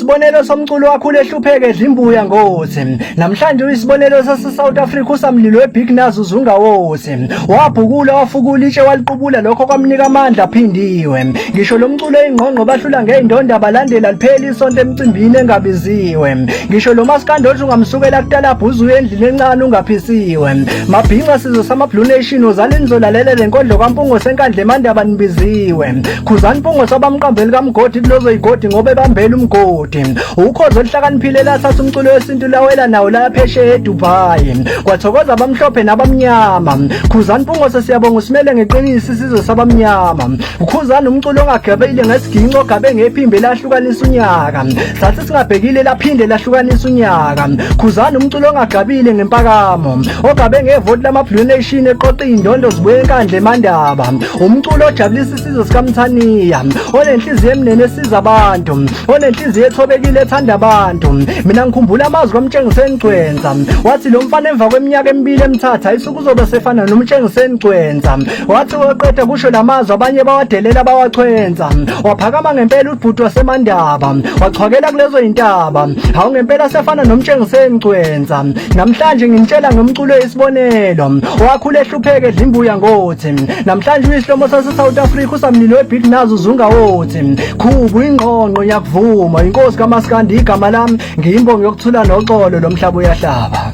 uyisibonelo somculo wakhule ehlupheke Dlimbuya Ngozi. Namhlanje uyisibonelo sase-South Africa usamlilo weBig Nazo Zungawosi. Wabhukula wafukula itshe waliqubula lokho kwamnika amandla aphindiwe. Ngisho lo mculo ingqongqo bahlula ngey'ndondo abalandela liphela isonto emcimbini engabiziwe. Ngisho lo maskandi othi ungamsukela kudala bhuzuye endlini encane ungaphisiwe. Mabhinqa sizwe sama-Blue Nation uzala nizolalela le nkondlo kaMpungo senkandla eMandaba nibiziwe. Khuzani Mpungo sabamqambeli kaMgodi kulozo igodi ngoba ebambela umgodi. Ukhozi oluhlakaniphile lathatha umculo wesintu lawela nawo la phesheya eDubai. Kwathokoza abamhlophe nabamnyama. Khuzani Mpungo sesiyabonga usimele ngeqiniso isizwe sabamnyama. Ukhuzani umculo ongagabeyile ngesiginco ogabe ngephimbe lahlukanisa unyaka. Sathi singabhekile laphinde lahlukanisa unyaka. Khuzani umculo ongagabile ngempakamo ogabe ngevoti lama-Blue Nation eqoqa iy'ndondo zibuye enkandla eMandaba. Umculo ojabulisa isizwe sikaMthaniya onenhliziyo emnene esiza abantu onenhliziyo ethobekile ethanda abantu. Mina ngikhumbula amazwi kaMtshengiseni Gcwensa wathi lo mfana emva kweminyaka emibili emithatha isuku uzobe sefana noMtshengiseni Gcwensa. Wathi weqeda kusho lamazwi abanye bawadelela bawachwenza. Waphakama ngempela ubhuti waseMandaba wachwakela kulezo y'ntaba. Hawu ngempela sefana noMtshengiseni Gcwensa. Namhlanje ngimtshela ngomculo wesibonelo wakhule ehlupheke Dlimbuya Ngozi. Namhlanje uyisihlomo sase-South Africa usamlilo weBig Nazo Zungawosi. Khubu ingqongqo ngiyakuvuma inkosi kaMaskandi igama lami ngiyimbongo yokuthula noxolo lo mhlaba uyahlaba.